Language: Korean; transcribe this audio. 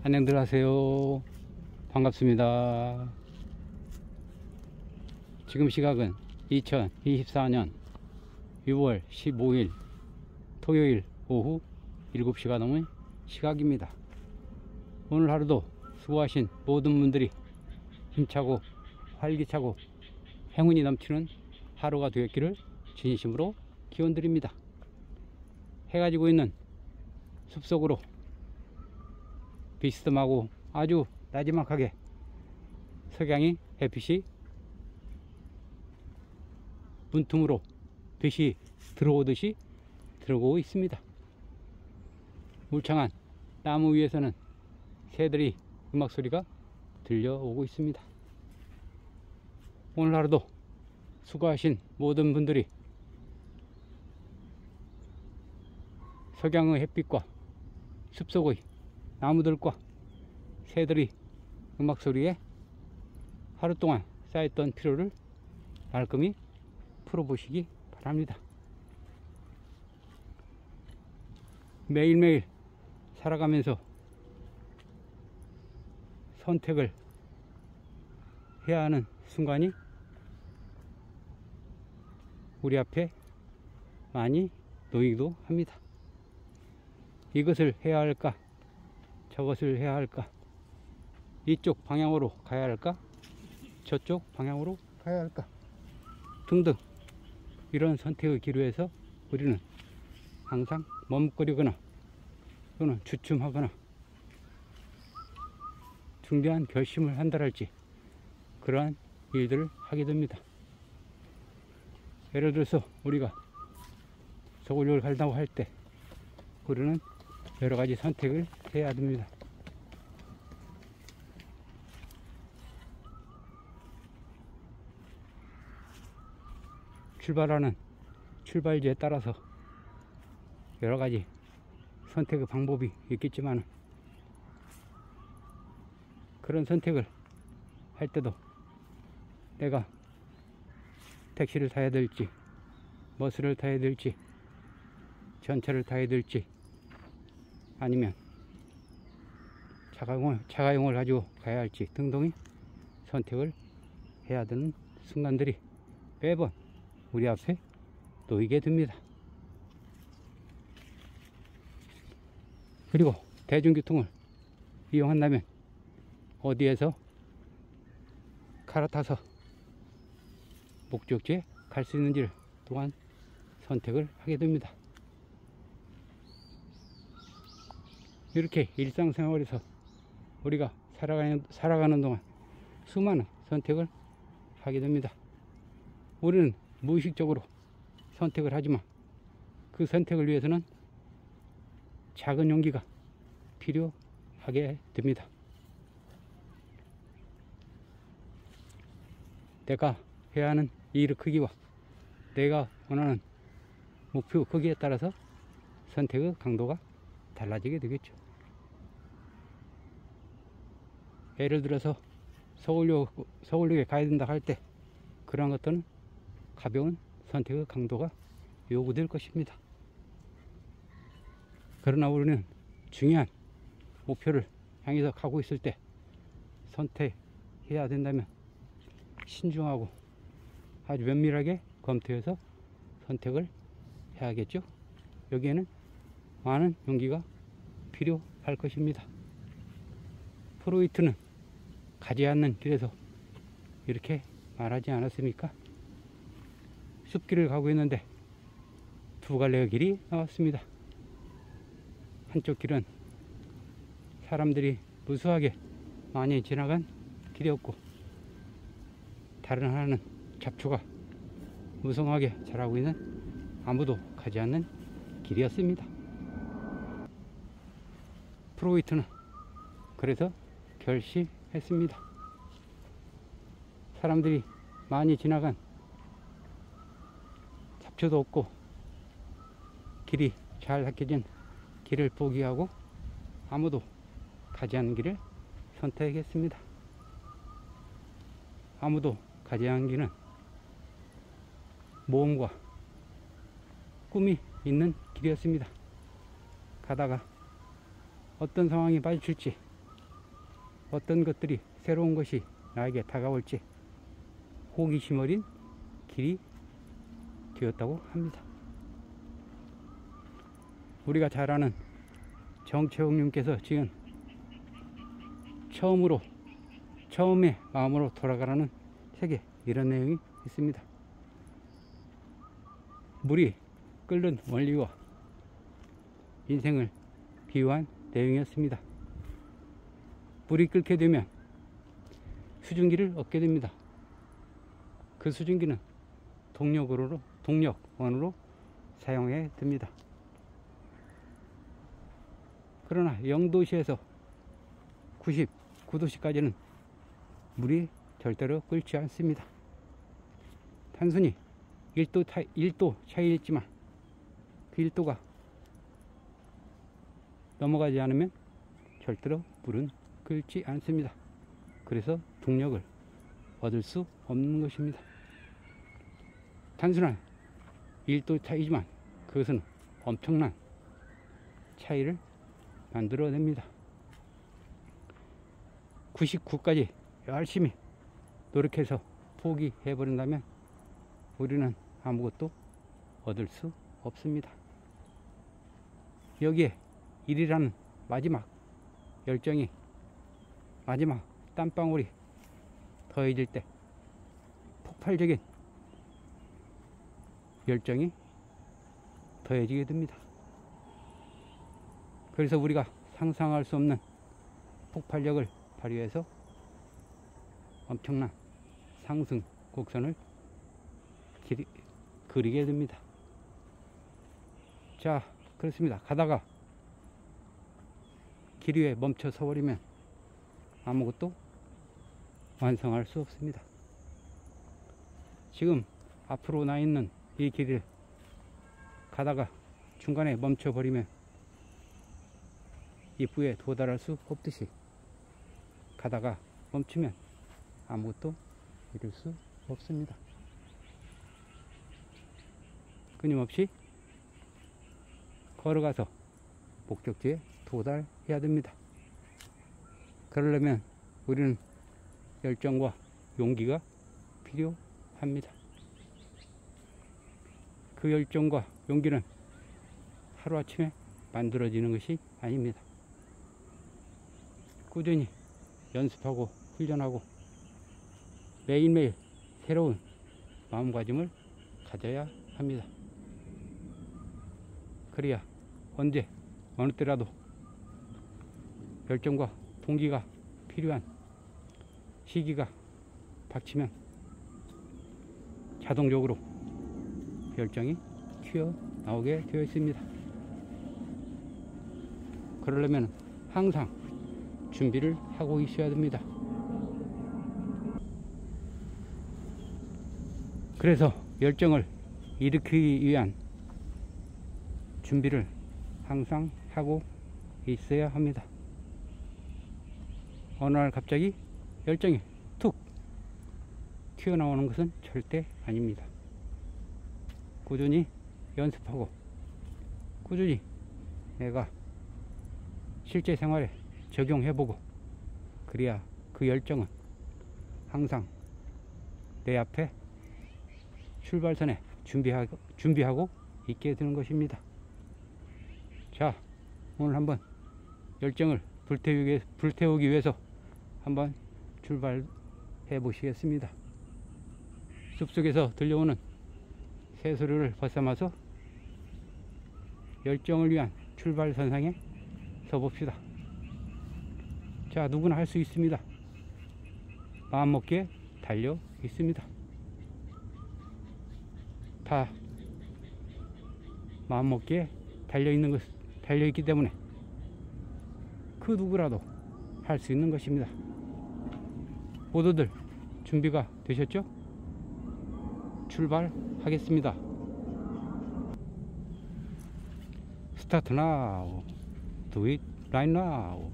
안녕들 하세요. 반갑습니다. 지금 시각은 2024년 6월 15일 토요일 오후 7시가 넘은 시각입니다. 오늘 하루도 수고하신 모든 분들이 힘차고 활기차고 행운이 넘치는 하루가 되었기를 진심으로 기원드립니다. 해가 지고 있는 숲속으로 비스듬하고 아주 나지막하게 석양이 햇빛이 문틈으로 빛이 들어오듯이 들어오고 있습니다. 울창한 나무 위에서는 새들이 음악소리가 들려오고 있습니다. 오늘 하루도 수고하신 모든 분들이 석양의 햇빛과 숲속의 나무들과 새들이 음악소리에 하루 동안 쌓였던 피로를 말끔히 풀어보시기 바랍니다. 매일매일 살아가면서 선택을 해야 하는 순간이 우리 앞에 많이 놓이기도 합니다. 이것을 해야 할까? 저것을 해야 할까? 이쪽 방향으로 가야 할까? 저쪽 방향으로 가야 할까? 등등 이런 선택의 기로에서 우리는 항상 머뭇거리거나 또는 주춤하거나 중대한 결심을 한다랄지 그러한 일들을 하게 됩니다. 예를 들어서 우리가 서울역을 간다고 할 때 우리는 여러 가지 선택을 해야 됩니다. 출발하는 출발지에 따라서 여러 가지 선택의 방법이 있겠지만 그런 선택을 할 때도 내가 택시를 타야 될지 버스를 타야 될지 전철을 타야 될지 아니면 자가용을 가지고 가야 할지 등등의 선택을 해야 되는 순간들이 매번 우리 앞에 놓이게 됩니다. 그리고 대중교통을 이용한다면 어디에서 갈아타서 목적지에 갈 수 있는지를 또한 선택을 하게 됩니다. 이렇게 일상생활에서 우리가 살아가는 동안 수많은 선택을 하게 됩니다. 우리는 무의식적으로 선택을 하지만 그 선택을 위해서는 작은 용기가 필요하게 됩니다. 내가 해야 하는 일의 크기와 내가 원하는 목표 크기에 따라서 선택의 강도가 달라지게 되겠죠. 예를 들어서 서울역에 가야 된다 할 때 그러한 것들은 가벼운 선택의 강도가 요구될 것입니다. 그러나 우리는 중요한 목표를 향해서 가고 있을 때 선택해야 된다면 신중하고 아주 면밀하게 검토해서 선택을 해야겠죠. 여기에는 많은 용기가 필요할 것입니다. 프로이트는 가지 않는 길에서 이렇게 말하지 않았습니까? 숲길을 가고 있는데 두 갈래의 길이 나왔습니다. 한쪽 길은 사람들이 무수하게 많이 지나간 길이었고 다른 하나는 잡초가 무성하게 자라고 있는 아무도 가지 않는 길이었습니다. 프로이트는 그래서 결심했습니다. 사람들이 많이 지나간 잡초도 없고 길이 잘 닦여진 길을 포기하고 아무도 가지 않는 길을 선택했습니다. 아무도 가지 않은 길은 모험과 꿈이 있는 길이었습니다. 가다가 어떤 상황이 마주칠지 어떤 것들이 새로운 것이 나에게 다가올지 호기심 어린 길이 되었다고 합니다. 우리가 잘 아는 정채홍님께서 지은 처음의 마음으로 돌아가라는 책에 이런 내용이 있습니다. 물이 끓는 원리와 인생을 비유한 내용이었습니다. 물이 끓게 되면 수증기를 얻게 됩니다. 그 수증기는 동력원으로 사용해 듭니다. 그러나 0도씨에서 99도씨까지는 물이 절대로 끓지 않습니다. 단순히 1도 차이있지만 그 1도가 넘어가지 않으면 절대로 물은 끓지 않습니다. 그래서 동력을 얻을 수 없는 것입니다. 단순한 1도 차이지만 그것은 엄청난 차이를 만들어냅니다. 99까지 열심히 노력해서 포기해버린다면 우리는 아무것도 얻을 수 없습니다. 여기에 1이라는 마지막 열정이, 마지막 땀방울이 더해질 때 폭발적인 열정이 더해지게 됩니다. 그래서 우리가 상상할 수 없는 폭발력을 발휘해서 엄청난 상승 곡선을 그리게 됩니다. 자, 그렇습니다. 가다가 길 위에 멈춰 서버리면 아무것도 완성할 수 없습니다. 지금 앞으로 나 있는 이 길을 가다가 중간에 멈춰버리면 입구에 도달할 수 없듯이 가다가 멈추면 아무것도 이룰 수 없습니다. 끊임없이 걸어가서 목적지에 도달해야 됩니다. 그러려면 우리는 열정과 용기가 필요합니다. 그 열정과 용기는 하루아침에 만들어지는 것이 아닙니다. 꾸준히 연습하고 훈련하고 매일매일 새로운 마음가짐을 가져야 합니다. 그래야 언제 어느 때라도 열정과 동기가 필요한 시기가 닥치면 자동적으로 열정이 튀어나오게 되어 있습니다. 그러려면 항상 준비를 하고 있어야 됩니다. 그래서 열정을 일으키기 위한 준비를 항상 하고 있어야 합니다. 어느 날 갑자기 열정이 툭 튀어나오는 것은 절대 아닙니다. 꾸준히 연습하고 꾸준히 내가 실제 생활에 적용해보고 그래야 그 열정은 항상 내 앞에 출발선에 준비하고 있게 되는 것입니다. 자, 오늘 한번 열정을 불태우기 위해서 한번 출발해 보시겠습니다. 숲속에서 들려오는 새소리를 벗삼아서 열정을 위한 출발선상에 서봅시다. 자, 누구나 할 수 있습니다. 마음먹기에 달려 있습니다. 다 마음먹기에 달려있기 때문에 그 누구라도 할 수 있는 것입니다. 모두들 준비가 되셨죠? 출발하겠습니다. 스타트 now. Do it right now.